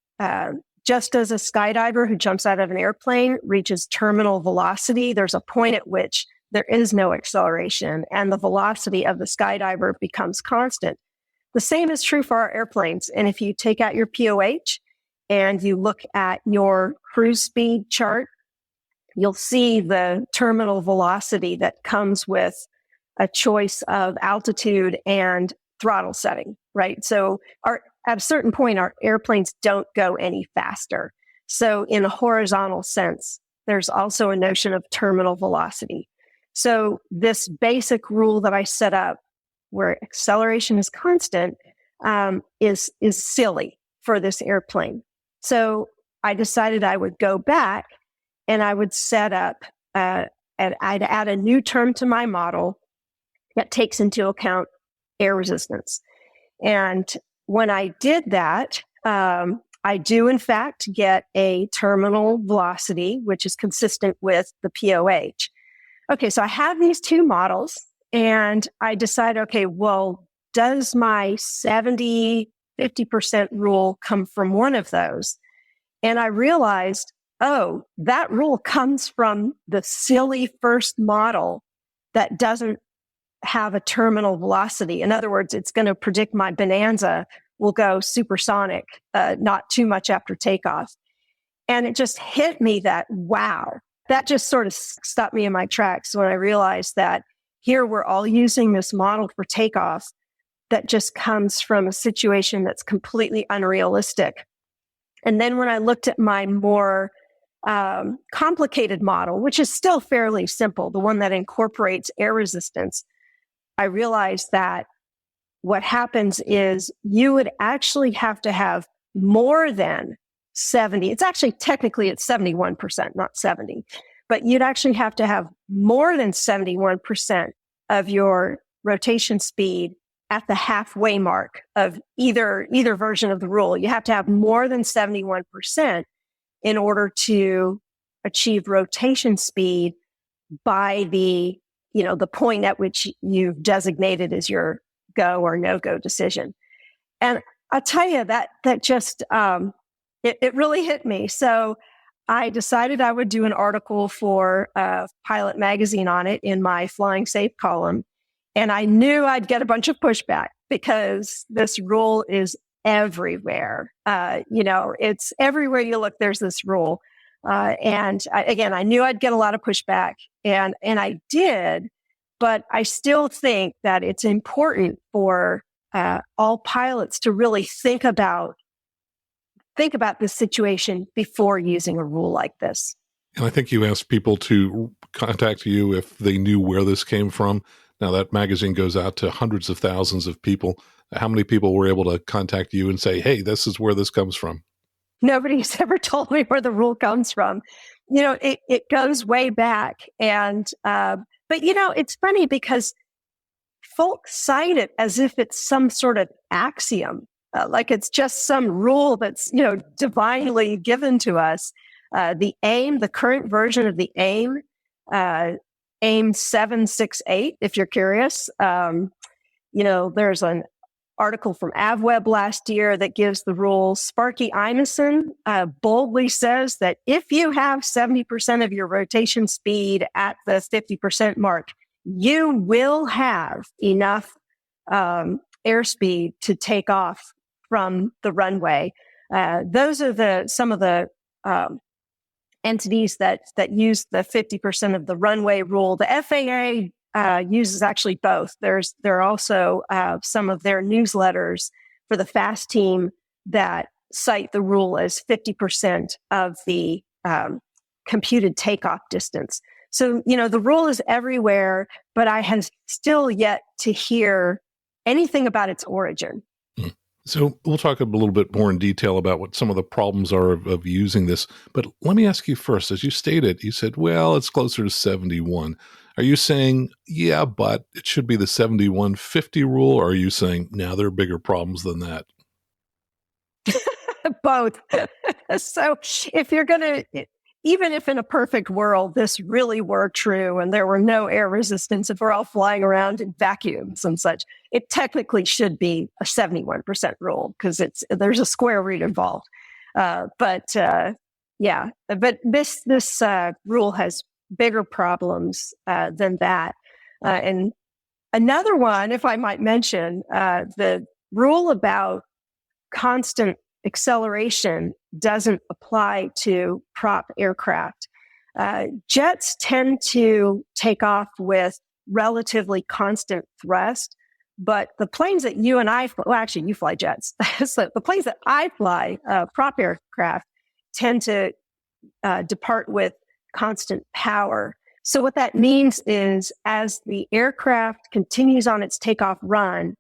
Just as a skydiver who jumps out of an airplane reaches terminal velocity, there's a point at which there is no acceleration and the velocity of the skydiver becomes constant. The same is true for our airplanes. And if you take out your POH and you look at your cruise speed chart, you'll see the terminal velocity that comes with a choice of altitude and throttle setting, right? So at a certain point, our airplanes don't go any faster. So in a horizontal sense, there's also a notion of terminal velocity. So this basic rule that I set up where acceleration is constant is silly for this airplane. So I decided I would go back and I would set up, and I'd add a new term to my model that takes into account air resistance. And when I did that, I do in fact get a terminal velocity, which is consistent with the POH. Okay, so I have these two models and I decide, okay, well, does my 70, 50% rule come from one of those? And I realized, oh, that rule comes from the silly first model that doesn't have a terminal velocity. In other words, it's going to predict my Bonanza will go supersonic, not too much after takeoff. And it just hit me that, wow, that just sort of stopped me in my tracks when I realized that here we're all using this model for takeoff that just comes from a situation that's completely unrealistic. And then when I looked at my more complicated model, which is still fairly simple, the one that incorporates air resistance, I realized that what happens is you would actually have to have more than 70. It's actually technically it's 71%, not 70, but you'd actually have to have more than 71% of your rotation speed at the halfway mark of either version of the rule. You have to have more than 71% in order to achieve rotation speed by the point at which you've designated as your go or no-go decision. And I'll tell you that just, it really hit me. So I decided I would do an article for Pilot Magazine on it in my Flying Safe column. And I knew I'd get a bunch of pushback because this rule is everywhere. It's everywhere you look, there's this rule. Again, I knew I'd get a lot of pushback, and I did, but I still think that it's important for all pilots to really think about this situation before using a rule like this. And I think you asked people to contact you if they knew where this came from. Now, that magazine goes out to hundreds of thousands of people. How many people were able to contact you and say, hey, this is where this comes from? Nobody's ever told me where the rule comes from. It goes way back. But it's funny because folks cite it as if it's some sort of axiom, like it's just some rule that's, divinely given to us. The current version of the AIM 768, if you're curious, there's an article from AvWeb last year that gives the rules. Sparky Imeson boldly says that if you have 70% of your rotation speed at the 50% mark, you will have enough airspeed to take off from the runway. Those are some of the entities that use the 50% of the runway rule. The FAA uses actually both. There are also some of their newsletters for the FAST team that cite the rule as 50% of the computed takeoff distance. So, the rule is everywhere, but I have still yet to hear anything about its origin. So we'll talk a little bit more in detail about what some of the problems are of using this. But let me ask you first, as you stated, you said, well, it's closer to 71. Are you saying, yeah, but it should be the 7150 rule? Or are you saying, now there are bigger problems than that? Both. So if you're going to, even if in a perfect world, this really were true and there were no air resistance, if we're all flying around in vacuums and such, it technically should be a 71% rule because there's a square root involved. But this rule has bigger problems than that. And another one, if I might mention, the rule about constant acceleration doesn't apply to prop aircraft. Jets tend to take off with relatively constant thrust, but the planes that you and I fly, well, actually you fly jets. So the planes that I fly, prop aircraft, tend to depart with constant power. So what that means is as the aircraft continues on its takeoff run,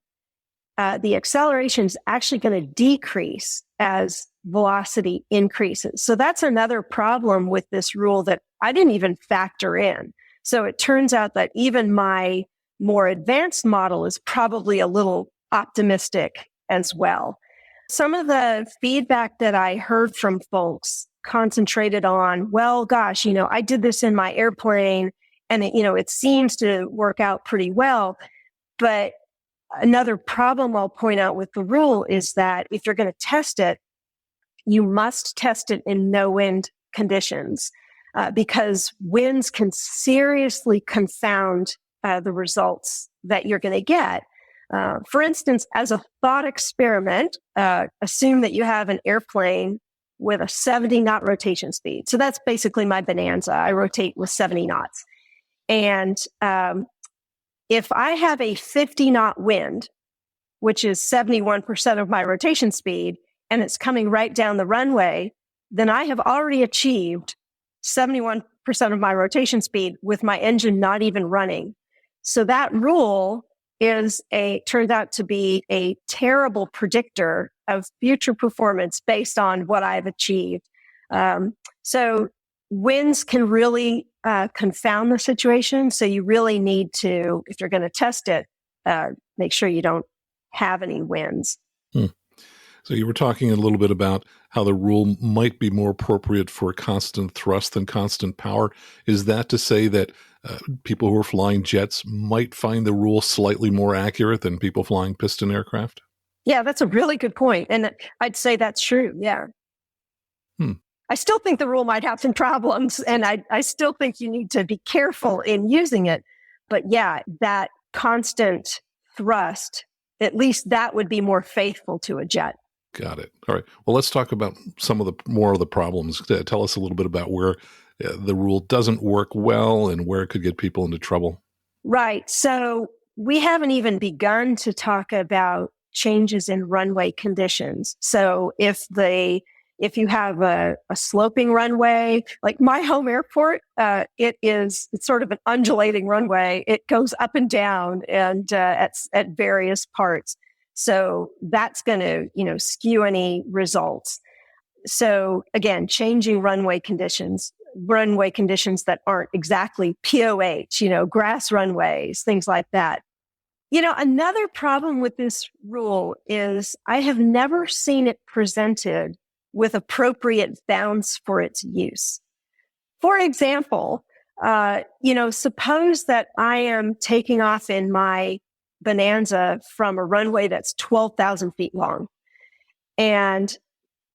the acceleration is actually going to decrease as velocity increases. So that's another problem with this rule that I didn't even factor in. So it turns out that even my more advanced model is probably a little optimistic as well. Some of the feedback that I heard from folks concentrated on, well, gosh, I did this in my airplane and it seems to work out pretty well. But another problem I'll point out with the rule is that if you're going to test it, you must test it in no wind conditions because winds can seriously confound the results that you're going to get. For instance, as a thought experiment, assume that you have an airplane with a 70 knot rotation speed. So that's basically my Bonanza. I rotate with 70 knots. And if I have a 50 knot wind, which is 71% of my rotation speed, and it's coming right down the runway, then I have already achieved 71% of my rotation speed with my engine not even running. So that rule turns out to be a terrible predictor of future performance based on what I've achieved. So winds can really confound the situation. So you really need to, if you're going to test it, make sure you don't have any winds. So you were talking a little bit about how the rule might be more appropriate for constant thrust than constant power. Is that to say that people who are flying jets might find the rule slightly more accurate than people flying piston aircraft? Yeah, that's a really good point. And I'd say that's true. Yeah. I still think the rule might have some problems, and I still think you need to be careful in using it. But yeah, that constant thrust, at least that would be more faithful to a jet. Got it. All right. Well, let's talk about some of the more of the problems. Tell us a little bit about where the rule doesn't work well and where it could get people into trouble. Right. So we haven't even begun to talk about changes in runway conditions. So if you have a sloping runway, like my home airport, it's sort of an undulating runway. It goes up and down and at various parts. So that's going to, skew any results. So again, changing runway conditions that aren't exactly POH, grass runways, things like that. Another problem with this rule is I have never seen it presented with appropriate bounds for its use. For example, suppose that I am taking off in my Bonanza from a runway that's 12,000 feet long. And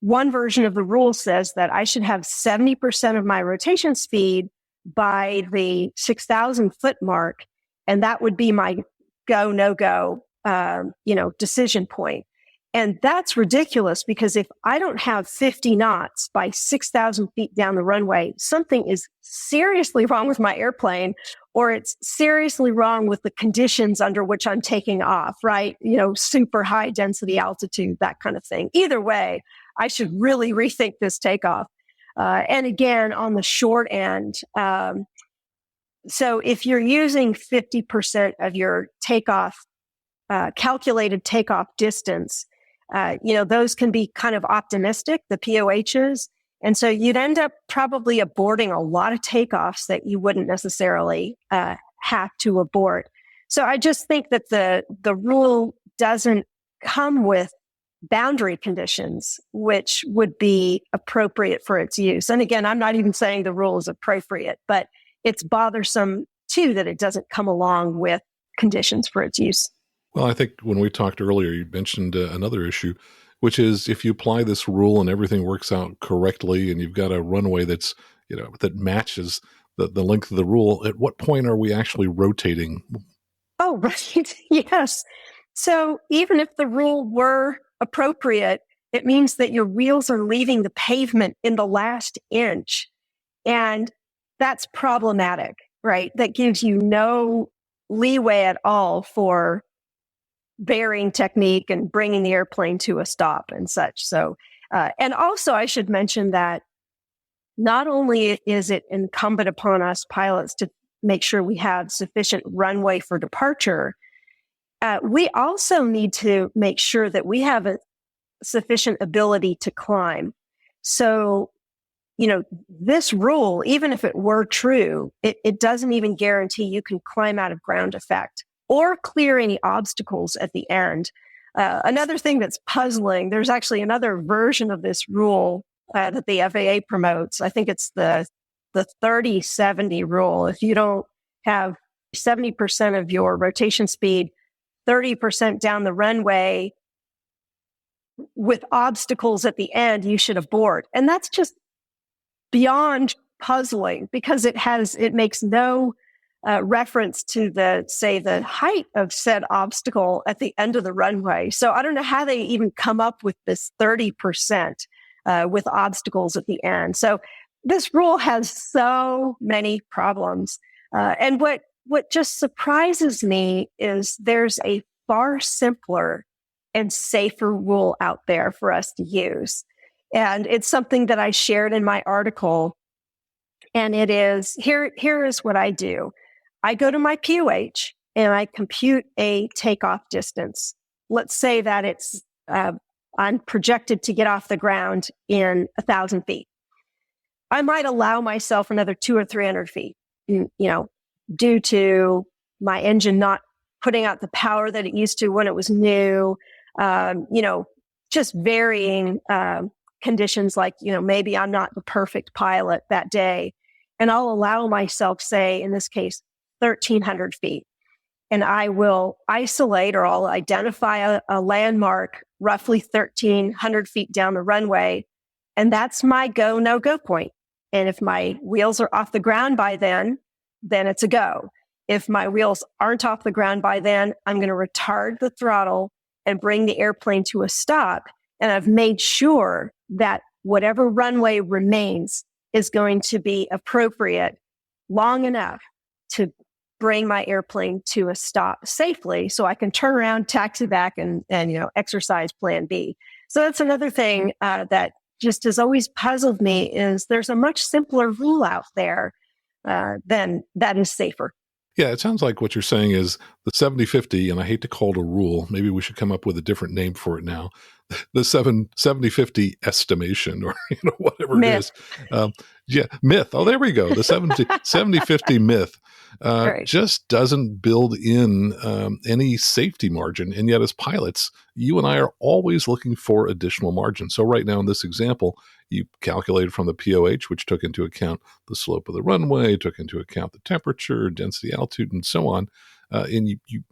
one version of the rule says that I should have 70% of my rotation speed by the 6,000 foot mark. And that would be my go, no go, decision point. And that's ridiculous because if I don't have 50 knots by 6,000 feet down the runway, something is seriously wrong with my airplane, or it's seriously wrong with the conditions under which I'm taking off, right? Super high density altitude, that kind of thing. Either way, I should really rethink this takeoff. And again, on the short end, so if you're using 50% of your takeoff, calculated takeoff distance, those can be kind of optimistic, the POHs. And so you'd end up probably aborting a lot of takeoffs that you wouldn't necessarily have to abort. So I just think that the rule doesn't come with boundary conditions, which would be appropriate for its use. And again, I'm not even saying the rule is appropriate, but it's bothersome too that it doesn't come along with conditions for its use. Well, I think when we talked earlier, you mentioned another issue, which is if you apply this rule and everything works out correctly and you've got a runway that's, that matches the length of the rule, at what point are we actually rotating? Oh, right. Yes. So even if the rule were appropriate, it means that your wheels are leaving the pavement in the last inch. And that's problematic, right? That gives you no leeway at all for bearing technique and bringing the airplane to a stop and such. So, and also I should mention that not only is it incumbent upon us pilots to make sure we have sufficient runway for departure, we also need to make sure that we have a sufficient ability to climb. So, this rule, even if it were true, it doesn't even guarantee you can climb out of ground effect or clear any obstacles at the end. Another thing that's puzzling, there's actually another version of this rule that the FAA promotes. I think it's the 30-70 rule. If you don't have 70% of your rotation speed, 30% down the runway with obstacles at the end, you should abort. And that's just beyond puzzling because it makes no reference to the height of said obstacle at the end of the runway. So I don't know how they even come up with this 30% with obstacles at the end. So this rule has so many problems. And what just surprises me is there's a far simpler and safer rule out there for us to use. And it's something that I shared in my article. And it is, here is what I do. I go to my POH and I compute a takeoff distance. Let's say that it's, I'm projected to get off the ground in 1,000 feet. I might allow myself another 200 or 300 feet, due to my engine not putting out the power that it used to when it was new, just varying conditions like, maybe I'm not the perfect pilot that day. And I'll allow myself, say, in this case, 1,300 feet. And I will isolate or I'll identify a landmark roughly 1,300 feet down the runway. And that's my go, no go point. And if my wheels are off the ground by then it's a go. If my wheels aren't off the ground by then, I'm going to retard the throttle and bring the airplane to a stop And I've made sure that whatever runway remains is going to be appropriate long enough to bring my airplane to a stop safely so I can turn around, taxi back, and exercise plan B. So that's another thing that just has always puzzled me is there's a much simpler rule out there than that is safer. Yeah, it sounds like what you're saying is the 70-50, and I hate to call it a rule. Maybe we should come up with a different name for it now. The 70-50 estimation, or whatever Myth. it is. Myth. Oh, there we go. The 70-50 myth Right. just doesn't build in any safety margin. And yet as pilots, you and I are always looking for additional margin. So right now in this example, you calculated from the POH, which took into account the slope of the runway, took into account the temperature, density, altitude, and so on. And you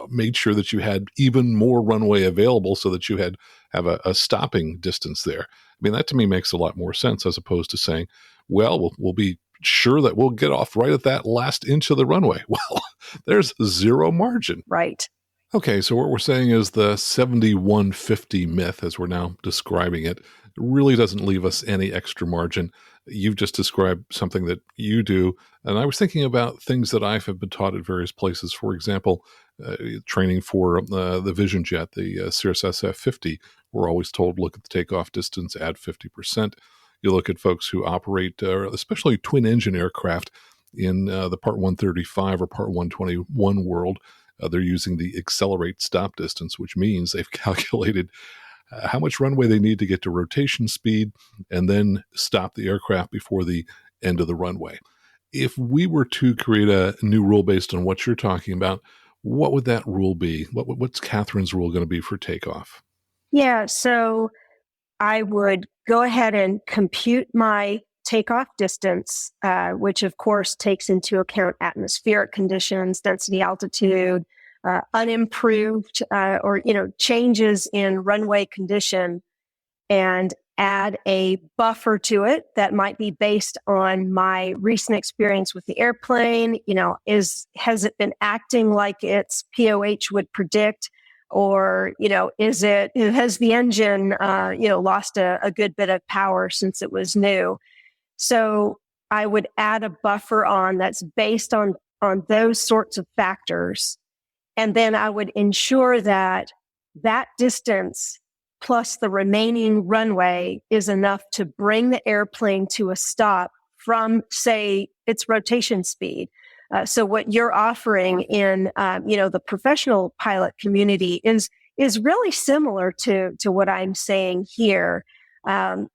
made sure that you had even more runway available so that you have a stopping distance there. I mean, that to me makes a lot more sense as opposed to saying, well, we'll be sure that we'll get off right at that last inch of the runway. Well, there's zero margin. Right. Okay, so what we're saying is the 71-50 myth, as we're now describing it, really doesn't leave us any extra margin. You've just described something that you do, and I was thinking about things that I have been taught at various places. For example, training for the Vision Jet, the Cirrus SF50, we're always told, look at the takeoff distance, add 50%. You look at folks who operate, especially twin-engine aircraft in the Part 135 or Part 121 world. They're using the accelerate stop distance, which means they've calculated how much runway they need to get to rotation speed and then stop the aircraft before the end of the runway. If we were to create a new rule based on what you're talking about, what would that rule be? What's Catherine's rule going to be for takeoff? Yeah, so I would go ahead and compute my takeoff distance, which of course takes into account atmospheric conditions, density, altitude, unimproved or changes in runway condition, and add a buffer to it that might be based on my recent experience with the airplane. Has it been acting like its POH would predict? Or, has the engine, lost a good bit of power since it was new? So I would add a buffer on that's based on those sorts of factors. And then I would ensure that distance plus the remaining runway is enough to bring the airplane to a stop from, say, its rotation speed. So what you're offering in, the professional pilot community is really similar to what I'm saying here. I'll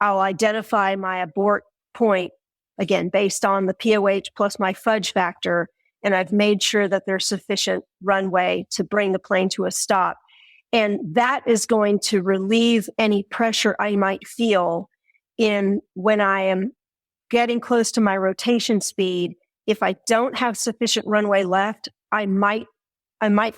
identify my abort point, again, based on the POH plus my fudge factor. And I've made sure that there's sufficient runway to bring the plane to a stop. And that is going to relieve any pressure I might feel when I am getting close to my rotation speed. If I don't have sufficient runway left, I might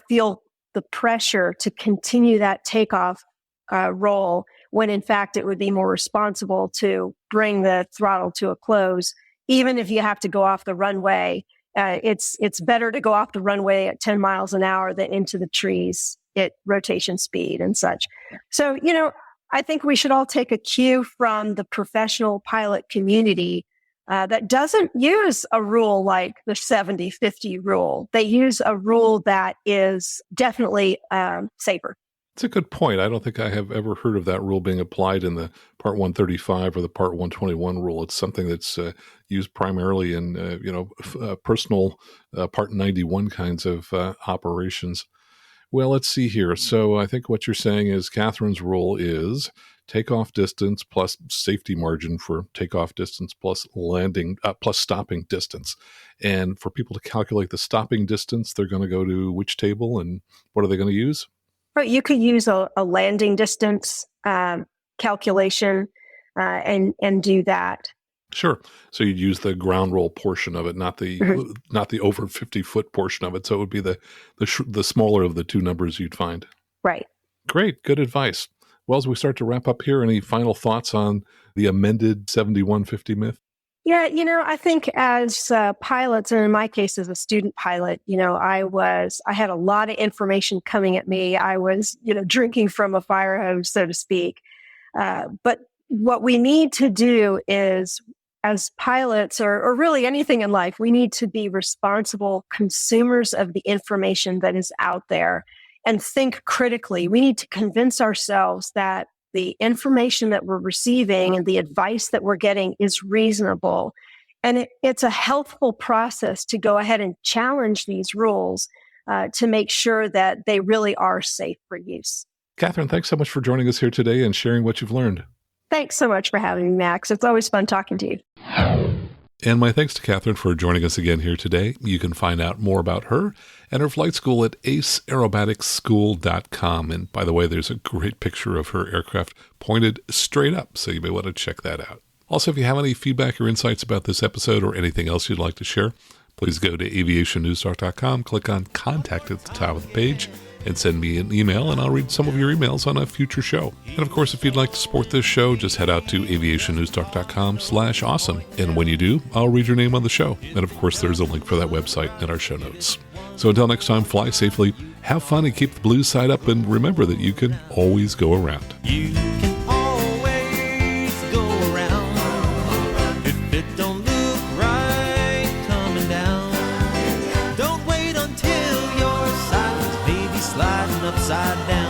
feel the pressure to continue that takeoff roll, when in fact it would be more responsible to bring the throttle to a close. Even if you have to go off the runway, it's better to go off the runway at 10 miles an hour than into the trees at rotation speed and such. So, I think we should all take a cue from the professional pilot community that doesn't use a rule like the 70-50 rule. They use a rule that is definitely safer. It's a good point. I don't think I have ever heard of that rule being applied in the Part 135 or the Part 121 rule. It's something that's used primarily in, personal Part 91 kinds of operations. Well, let's see here. So I think what you're saying is Catherine's rule is takeoff distance plus safety margin for takeoff distance plus landing plus stopping distance. And for people to calculate the stopping distance, they're going to go to which table and what are they going to use? Right, you could use a landing distance calculation and do that. Sure. So you'd use the ground roll portion of it, not the over 50-foot portion of it. So it would be the smaller of the two numbers you'd find. Right. Great. Good advice. Well, as we start to wrap up here, any final thoughts on the amended 71-50 myth? Yeah, I think as pilots, or in my case as a student pilot, I had a lot of information coming at me. I was, drinking from a fire hose, so to speak. But what we need to do is, as pilots, or really anything in life, we need to be responsible consumers of the information that is out there and think critically. We need to convince ourselves that the information that we're receiving and the advice that we're getting is reasonable. And it's a healthful process to go ahead and challenge these rules to make sure that they really are safe for use. Catherine, thanks so much for joining us here today and sharing what you've learned. Thanks so much for having me, Max. It's always fun talking to you. And my thanks to Catherine for joining us again here today. You can find out more about her and her flight school at aceaerobaticschool.com. And by the way, there's a great picture of her aircraft pointed straight up, so you may want to check that out. Also, if you have any feedback or insights about this episode or anything else you'd like to share, please go to aviationnewstalk.com, click on Contact at the top of the page, and send me an email, and I'll read some of your emails on a future show. And of course, if you'd like to support this show, just head out to aviationnewstalk.com/awesome. And when you do, I'll read your name on the show. And of course, there's a link for that website in our show notes. So until next time, fly safely, have fun, and keep the blue side up, and remember that you can always go around. You can always go around. If it don't look right coming down, don't wait until your side baby sliding upside down.